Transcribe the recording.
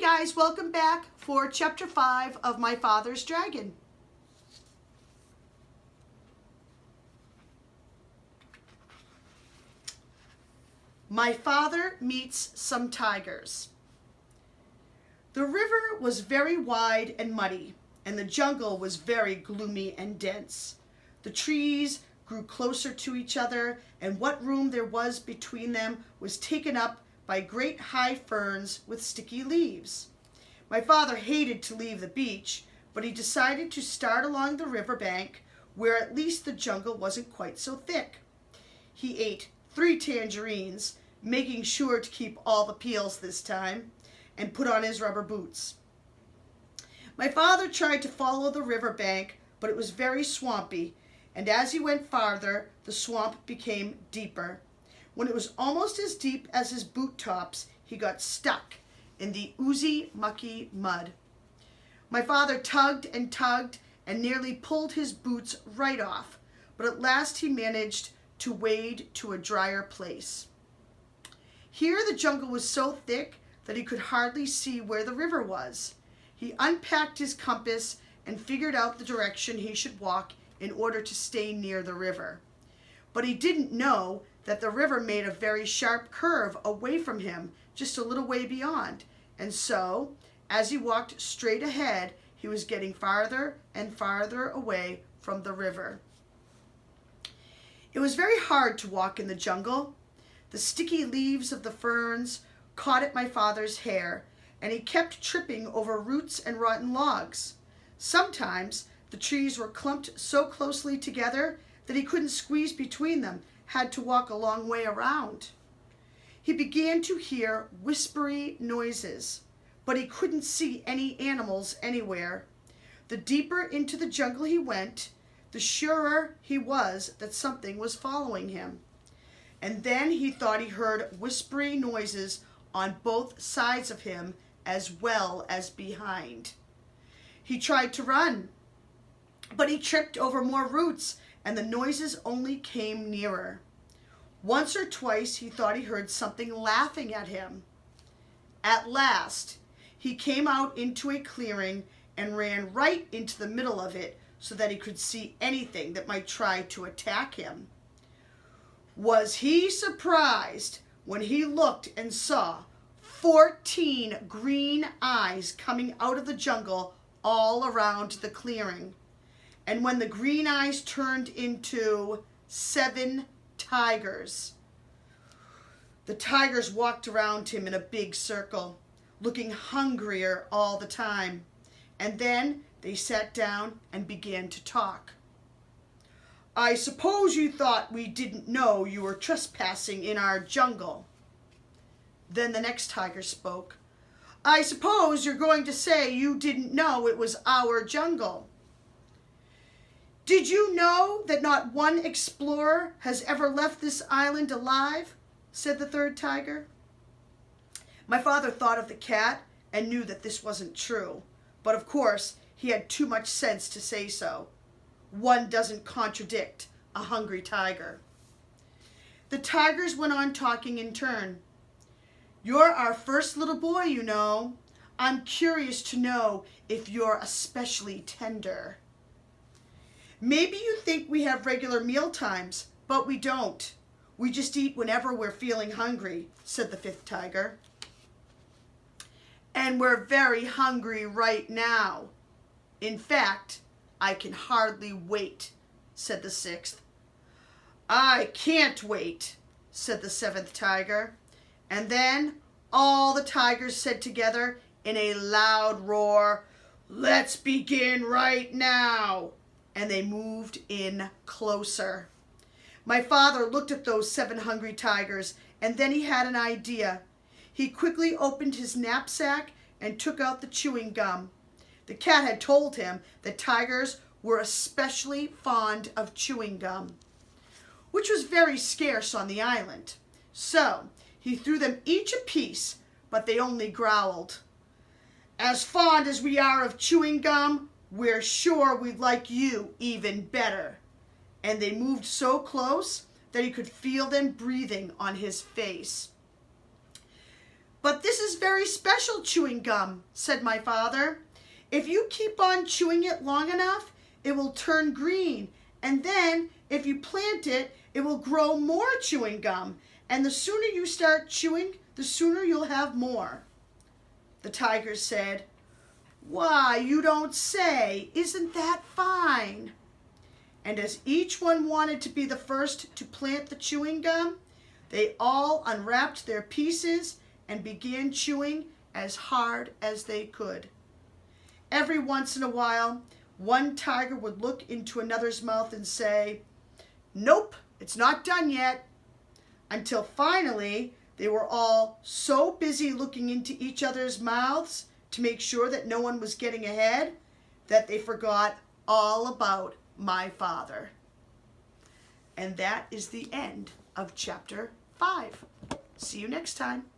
guys, welcome back for chapter 5 of My Father's Dragon. My father meets some tigers. The river was very wide and muddy, and the jungle was very gloomy and dense. The trees grew closer to each other, and what room there was between them was taken up by great high ferns with sticky leaves. My father hated to leave the beach, but he decided to start along the river bank, where at least the jungle wasn't quite so thick. He ate 3 tangerines, making sure to keep all the peels this time, and put on his rubber boots. My father tried to follow the river bank, but it was very swampy, and as he went farther, the swamp became deeper. When it was almost as deep as his boot tops, he got stuck in the oozy, mucky mud. My father tugged and nearly pulled his boots right off, but at last he managed to wade to a drier place. Here the jungle was so thick that he could hardly see where the river was. He unpacked his compass and figured out the direction he should walk in order to stay near the river. But he didn't know that the river made a very sharp curve away from him just a little way beyond. And so, as he walked straight ahead, he was getting farther and farther away from the river. It was very hard to walk in the jungle. The sticky leaves of the ferns caught at my father's hair, and he kept tripping over roots and rotten logs. Sometimes the trees were clumped so closely together that he couldn't squeeze between them, had to walk a long way around. He began to hear whispery noises, but he couldn't see any animals anywhere. The deeper into the jungle he went, the surer he was that something was following him. And then he thought he heard whispery noises on both sides of him as well as behind. He tried to run, but he tripped over more roots, and the noises only came nearer. Once or twice he thought he heard something laughing at him. At last, he came out into a clearing and ran right into the middle of it so that he could see anything that might try to attack him. Was he surprised when he looked and saw 14 green eyes coming out of the jungle all around the clearing. And when the green eyes turned into 7 tigers. The tigers walked around him in a big circle, looking hungrier all the time. And then they sat down and began to talk. "I suppose you thought we didn't know you were trespassing in our jungle." Then the next tiger spoke. "I suppose you're going to say you didn't know it was our jungle." "Did you know that not one explorer has ever left this island alive?" said the third tiger. My father thought of the cat and knew that this wasn't true, but of course he had too much sense to say so. One doesn't contradict a hungry tiger. The tigers went on talking in turn. "You're our first little boy, you know. I'm curious to know if you're especially tender. Maybe you think we have regular meal times, but we don't. We just eat whenever we're feeling hungry," said the 5th tiger. "And we're very hungry right now. In fact, I can hardly wait," said the 6th. "I can't wait," said the 7th tiger. And then all the tigers said together in a loud roar, "Let's begin right now." And they moved in closer. My father looked at those 7 hungry tigers, and then he had an idea. He quickly opened his knapsack and took out the chewing gum. The cat had told him that tigers were especially fond of chewing gum, which was very scarce on the island. So he threw them each a piece, but they only growled. "As fond as we are of chewing gum, we're sure we'd like you even better." And they moved so close that he could feel them breathing on his face. "But this is very special chewing gum," said my father. "If you keep on chewing it long enough, it will turn green. And then, if you plant it, it will grow more chewing gum. And the sooner you start chewing, the sooner you'll have more." The tigers said, "Why, you don't say! Isn't that fine?" And as each one wanted to be the first to plant the chewing gum, they all unwrapped their pieces and began chewing as hard as they could. Every once in a while, one tiger would look into another's mouth and say, "Nope, it's not done yet," until finally they were all so busy looking into each other's mouths to make sure that no one was getting ahead that they forgot all about my father. And that is the end of chapter 5. See you next time.